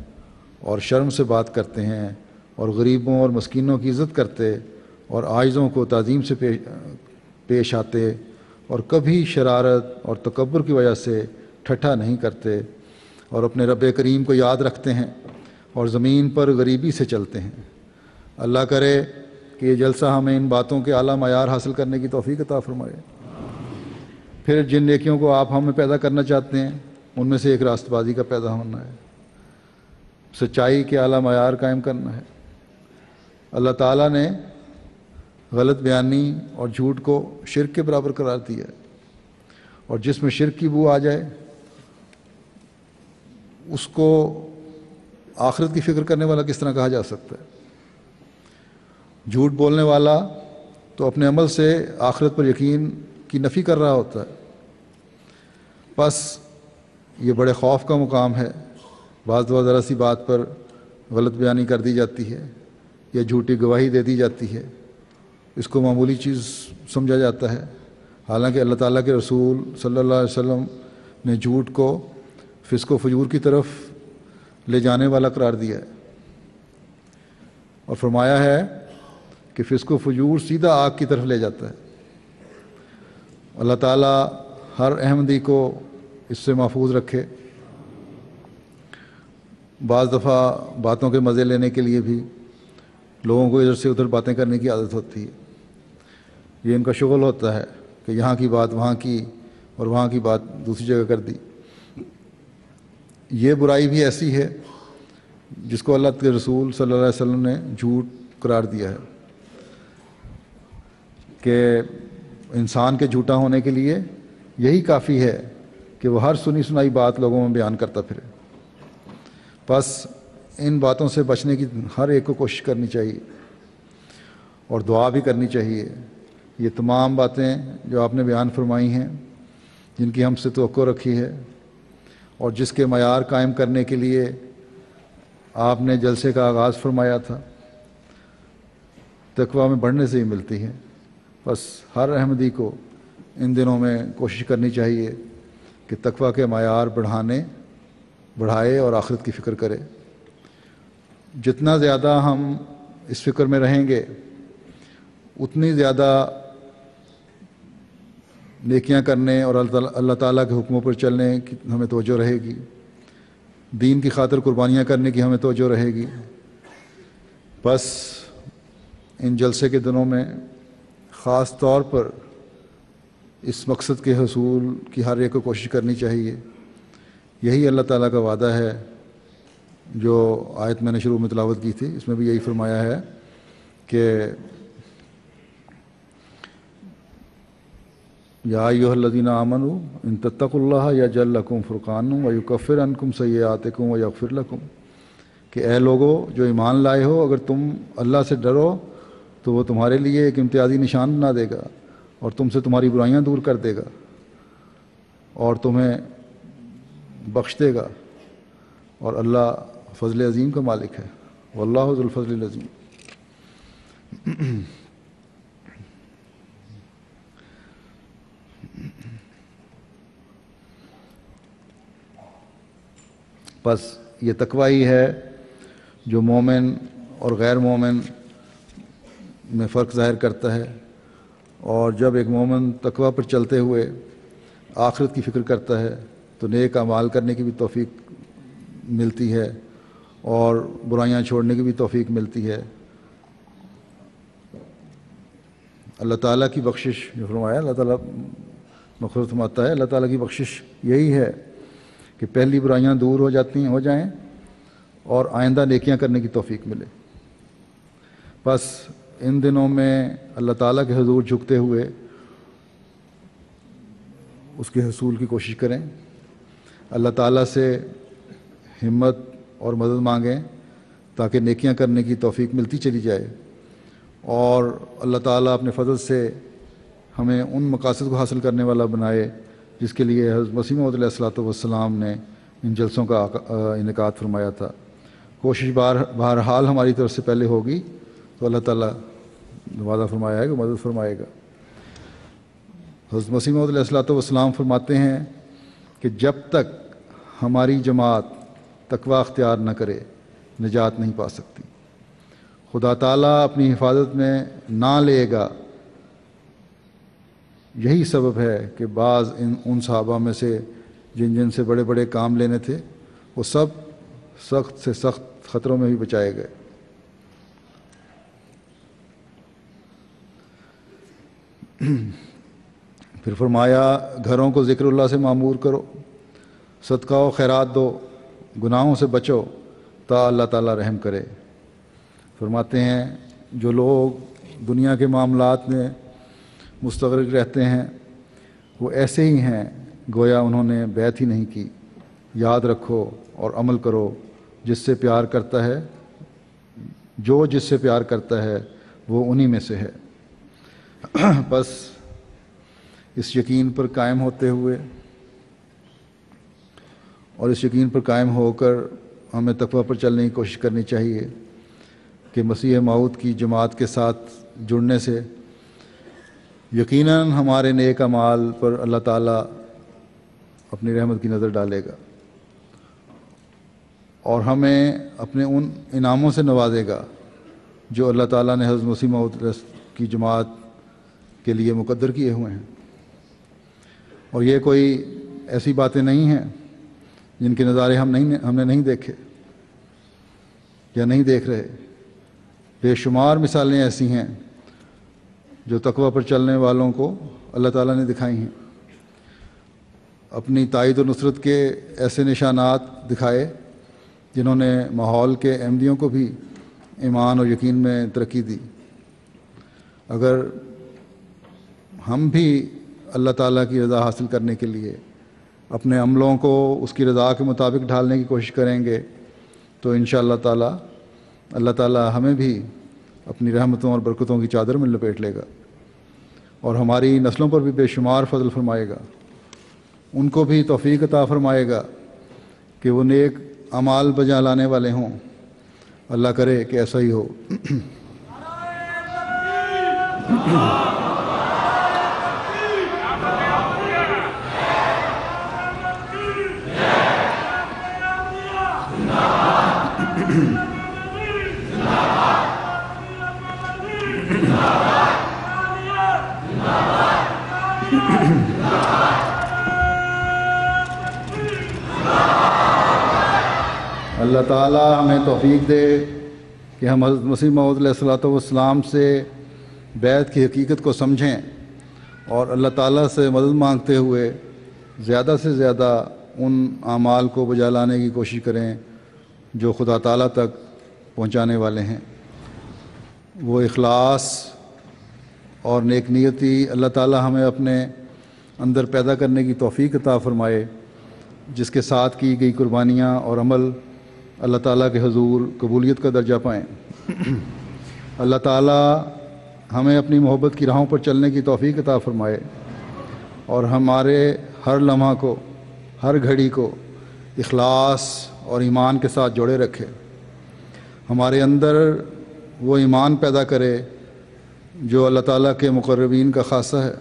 اور شرم سے بات کرتے ہیں اور غریبوں اور مسکینوں کی عزت کرتے اور عاجزوں کو تعظیم سے پیش آتے اور کبھی شرارت اور تکبر کی وجہ سے ٹھٹھا نہیں کرتے اور اپنے رب کریم کو یاد رکھتے ہیں اور زمین پر غریبی سے چلتے ہیں۔ اللہ کرے کہ یہ جلسہ ہمیں ان باتوں کے اعلیٰ معیار حاصل کرنے کی توفیق عطا فرمائے۔ پھر جن نیکیوں کو آپ ہمیں پیدا کرنا چاہتے ہیں ان میں سے ایک راست بازی کا پیدا ہونا ہے، سچائی کے اعلیٰ معیار قائم کرنا ہے۔ اللہ تعالیٰ نے غلط بیانی اور جھوٹ کو شرک کے برابر قرار دیا ہے، اور جس میں شرک کی بو آ جائے اس کو آخرت کی فکر کرنے والا کس طرح کہا جا سکتا ہے؟ جھوٹ بولنے والا تو اپنے عمل سے آخرت پر یقین کی نفی کر رہا ہوتا ہے، بس یہ بڑے خوف کا مقام ہے۔ بعض دفعہ ذرا سی بات پر غلط بیانی کر دی جاتی ہے یا جھوٹی گواہی دے دی جاتی ہے، اس کو معمولی چیز سمجھا جاتا ہے، حالانکہ اللہ تعالیٰ کے رسول صلی اللہ علیہ وسلم نے جھوٹ کو فسق و فجور کی طرف لے جانے والا قرار دیا ہے، اور فرمایا ہے کہ فسق و فجور سیدھا آگ کی طرف لے جاتا ہے۔ اللہ تعالیٰ ہر احمدی کو اس سے محفوظ رکھے۔ بعض دفعہ باتوں کے مزے لینے کے لیے بھی لوگوں کو ادھر سے ادھر باتیں کرنے کی عادت ہوتی ہے، یہ ان کا شغل ہوتا ہے کہ یہاں کی بات وہاں کی اور وہاں کی بات دوسری جگہ کر دی۔ یہ برائی بھی ایسی ہے جس کو اللہ کے رسول صلی اللہ علیہ وسلم نے جھوٹ قرار دیا ہے کہ انسان کے جھوٹا ہونے کے لیے یہی کافی ہے کہ وہ ہر سنی سنائی بات لوگوں میں بیان کرتا پھرے۔ بس ان باتوں سے بچنے کی ہر ایک کو کوشش کرنی چاہیے اور دعا بھی کرنی چاہیے۔ یہ تمام باتیں جو آپ نے بیان فرمائی ہیں، جن کی ہم سے توقع رکھی ہے اور جس کے معیار قائم کرنے کے لیے آپ نے جلسے کا آغاز فرمایا تھا، تقویٰ میں بڑھنے سے ہی ملتی ہے۔ بس ہر احمدی کو ان دنوں میں کوشش کرنی چاہیے کہ تقویٰ کے معیار بڑھائے اور آخرت کی فکر کرے۔ جتنا زیادہ ہم اس فکر میں رہیں گے اتنی زیادہ نیکیاں کرنے اور اللہ تعالیٰ کے حکموں پر چلنے کی ہمیں توجہ رہے گی، دین کی خاطر قربانیاں کرنے کی ہمیں توجہ رہے گی۔ بس ان جلسے کے دنوں میں خاص طور پر اس مقصد کے حصول کی ہر ایک کو کوشش کرنی چاہیے۔ یہی اللہ تعالیٰ کا وعدہ ہے جو آیت میں نے شروع میں تلاوت کی تھی، اس میں بھی یہی فرمایا ہے کہ یا ایھا الذین آمنوا ان تتقوا اللہ یجعل لکم فرقانا ویکفر عنکم سیئاتکم ویغفر لکم، کہ اے لوگو جو ایمان لائے ہو، اگر تم اللہ سے ڈرو تو وہ تمہارے لیے ایک امتیازی نشان بنا دے گا اور تم سے تمہاری برائیاں دور کر دے گا اور تمہیں بخش دے گا، اور اللہ فضل عظیم کا مالک ہے، واللہ ذو الفضل العظیم۔ بس یہ تقویٰ ہی ہے جو مومن اور غیر مومن میں فرق ظاہر کرتا ہے، اور جب ایک مومن تقویٰ پر چلتے ہوئے آخرت کی فکر کرتا ہے تو نیک اعمال کرنے کی بھی توفیق ملتی ہے اور برائیاں چھوڑنے کی بھی توفیق ملتی ہے۔ اللہ تعالیٰ کی بخشش جو فرمایا، اللہ تعالیٰ مغفرت فرماتا ہے، اللہ تعالیٰ کی بخشش یہی ہے کہ پہلی برائیاں دور ہو جائیں اور آئندہ نیکیاں کرنے کی توفیق ملے۔ بس ان دنوں میں اللہ تعالیٰ کے حضور جھکتے ہوئے اس کے حصول کی کوشش کریں، اللہ تعالیٰ سے ہمت اور مدد مانگیں تاکہ نیکیاں کرنے کی توفیق ملتی چلی جائے، اور اللہ تعالیٰ اپنے فضل سے ہمیں ان مقاصد کو حاصل کرنے والا بنائے جس کے لیے حضرت مسیح موعود علیہ الصلوۃ والسلام نے ان جلسوں کا انعقاد فرمایا تھا۔ کوشش بہرحال ہماری طرف سے پہلے ہوگی تو اللہ تعالیٰ وعدہ فرمایا ہے کہ مدد فرمائے گا۔ حضرت مسیح موعود علیہ الصلوۃ والسلام فرماتے ہیں کہ جب تک ہماری جماعت تقویٰ اختیار نہ کرے نجات نہیں پا سکتی۔ خدا تعالیٰ اپنی حفاظت میں نہ لے گا، یہی سبب ہے کہ بعض ان صحابہ میں سے جن سے بڑے بڑے کام لینے تھے وہ سب سخت سے سخت خطروں میں بھی بچائے گئے۔ پھر فرمایا گھروں کو ذکر اللہ سے معمور کرو، صدقہ و خیرات دو، گناہوں سے بچو تا اللہ تعالیٰ رحم کرے۔ فرماتے ہیں جو لوگ دنیا کے معاملات میں مستغرق رہتے ہیں وہ ایسے ہی ہیں گویا انہوں نے بیعت ہی نہیں کی۔ یاد رکھو اور عمل کرو جس سے پیار کرتا ہے، جو جس سے پیار کرتا ہے وہ انہی میں سے ہے۔ بس اس یقین پر قائم ہوتے ہوئے اور اس یقین پر قائم ہو کر ہمیں تقویٰ پر چلنے کی کوشش کرنی چاہیے کہ مسیح موعود کی جماعت کے ساتھ جڑنے سے یقیناً ہمارے نیک اعمال پر اللہ تعالیٰ اپنی رحمت کی نظر ڈالے گا اور ہمیں اپنے ان انعاموں سے نوازے گا جو اللہ تعالیٰ نے حضرت مسیح موعود کی جماعت کے لیے مقدر کیے ہوئے ہیں۔ اور یہ کوئی ایسی باتیں نہیں ہیں جن کے نظارے ہم نے نہیں دیکھے یا نہیں دیکھ رہے۔ بے شمار مثالیں ایسی ہیں جو تقویٰ پر چلنے والوں کو اللہ تعالیٰ نے دکھائی ہیں، اپنی تائید و نصرت کے ایسے نشانات دکھائے جنہوں نے ماحول کے احمدیوں کو بھی ایمان اور یقین میں ترقی دی۔ اگر ہم بھی اللہ تعالیٰ کی رضا حاصل کرنے کے لیے اپنے عملوں کو اس کی رضا کے مطابق ڈھالنے کی کوشش کریں گے تو انشاءاللہ تعالیٰ اللہ تعالیٰ ہمیں بھی اپنی رحمتوں اور برکتوں کی چادر میں لپیٹ لے گا اور ہماری نسلوں پر بھی بے شمار فضل فرمائے گا۔ ان کو بھی توفیق عطا فرمائے گا کہ وہ نیک اعمال بجا لانے والے ہوں۔ اللہ کرے کہ ایسا ہی ہو۔ اللہ تعالیٰ ہمیں توفیق دے کہ ہم حضرت مسیح موعود علیہ الصلوۃ والسلام سے بیعت کی حقیقت کو سمجھیں اور اللہ تعالیٰ سے مدد مانگتے ہوئے زیادہ سے زیادہ ان اعمال کو بجا لانے کی کوشش کریں جو خدا تعالیٰ تک پہنچانے والے ہیں۔ وہ اخلاص اور نیک نیتی اللہ تعالیٰ ہمیں اپنے اندر پیدا کرنے کی توفیق عطا فرمائے، جس کے ساتھ کی گئی قربانیاں اور عمل اللہ تعالیٰ کے حضور قبولیت کا درجہ پائیں۔ اللہ تعالیٰ ہمیں اپنی محبت کی راہوں پر چلنے کی توفیق عطا فرمائے اور ہمارے ہر لمحہ کو، ہر گھڑی کو اخلاص اور ایمان کے ساتھ جوڑے رکھے۔ ہمارے اندر وہ ایمان پیدا کرے جو اللہ تعالیٰ کے مقربین کا خاصہ ہے۔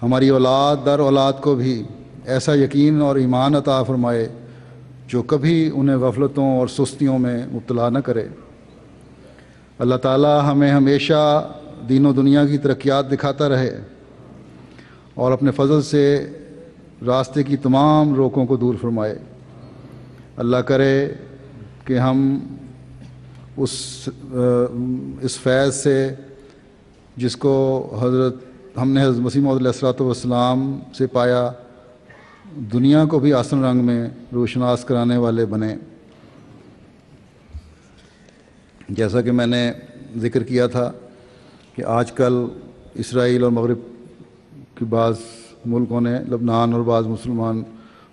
ہماری اولاد در اولاد کو بھی ایسا یقین اور ایمان عطا فرمائے جو کبھی انہیں غفلتوں اور سستیوں میں مبتلا نہ کرے۔ اللہ تعالیٰ ہمیں ہمیشہ دین و دنیا کی ترقیات دکھاتا رہے اور اپنے فضل سے راستے کی تمام روکوں کو دور فرمائے۔ اللہ کرے کہ ہم اس فیض سے جس کو ہم نے حضرت مسیح موعود علیہ الصلوۃ والسلام سے پایا دنیا کو بھی آسن رنگ میں روشناس کرانے والے بنے۔ جیسا کہ میں نے ذکر کیا تھا کہ آج کل اسرائیل اور مغرب کے بعض ملکوں نے لبنان اور بعض مسلمان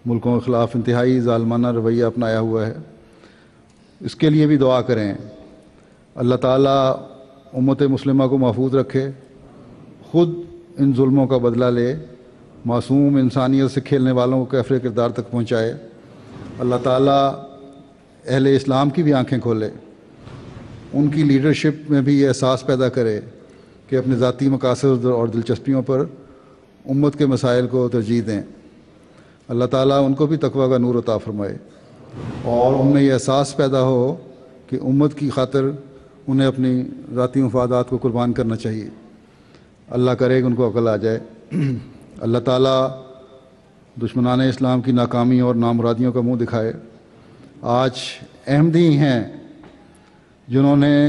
ملکوں کے خلاف انتہائی ظالمانہ رویہ اپنایا ہوا ہے۔ اس کے لیے بھی دعا کریں، اللہ تعالیٰ امت مسلمہ کو محفوظ رکھے، خود ان ظلموں کا بدلہ لے، معصوم انسانیت سے کھیلنے والوں کو کیفر کردار تک پہنچائے۔ اللہ تعالیٰ اہل اسلام کی بھی آنکھیں کھولے، ان کی لیڈرشپ میں بھی یہ احساس پیدا کرے کہ اپنے ذاتی مقاصد اور دلچسپیوں پر امت کے مسائل کو ترجیح دیں۔ اللہ تعالیٰ ان کو بھی تقویٰ کا نور عطا فرمائے اور ان میں یہ احساس پیدا ہو کہ امت کی خاطر انہیں اپنی ذاتی مفادات کو قربان کرنا چاہیے۔ اللہ کرے کہ ان کو عقل آ جائے۔ اللہ تعالیٰ دشمنان اسلام کی ناکامی اور نامرادیوں کا منہ دکھائے۔ آج احمدی ہیں جنہوں نے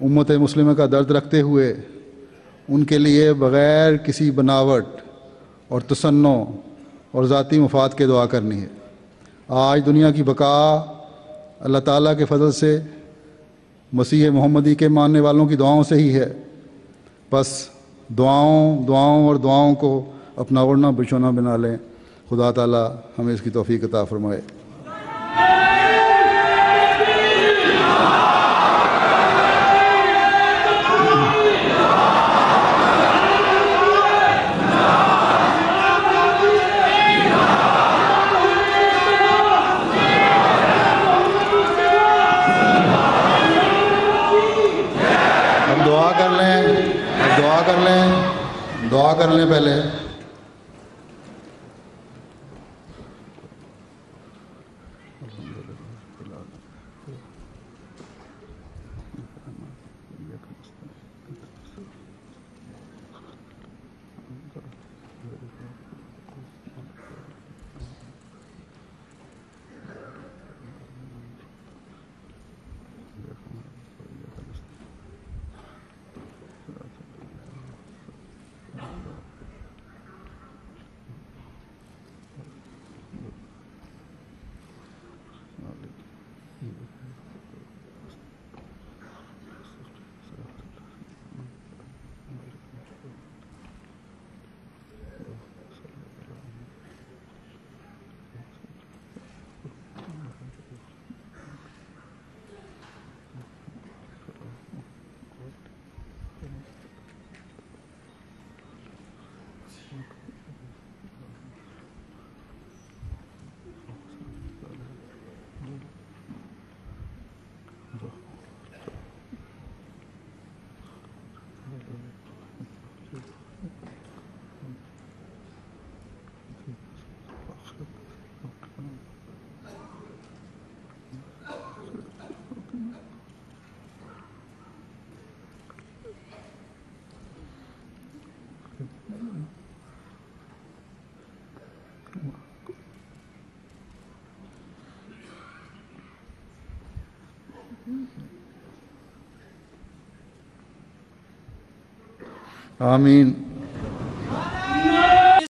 امت مسلمہ کا درد رکھتے ہوئے ان کے لیے بغیر کسی بناوٹ اور تصنع اور ذاتی مفاد کے دعا کرنی ہے۔ آج دنیا کی بقا اللہ تعالیٰ کے فضل سے مسیح محمدی کے ماننے والوں کی دعاؤں سے ہی ہے۔ بس دعاؤں اور دعاؤں کو اپنا اوڑھنا بچھونا بنا لیں۔ خدا تعالیٰ ہمیں اس کی توفیق عطا فرمائے۔ دعا کر لیں پہلے۔ آمین۔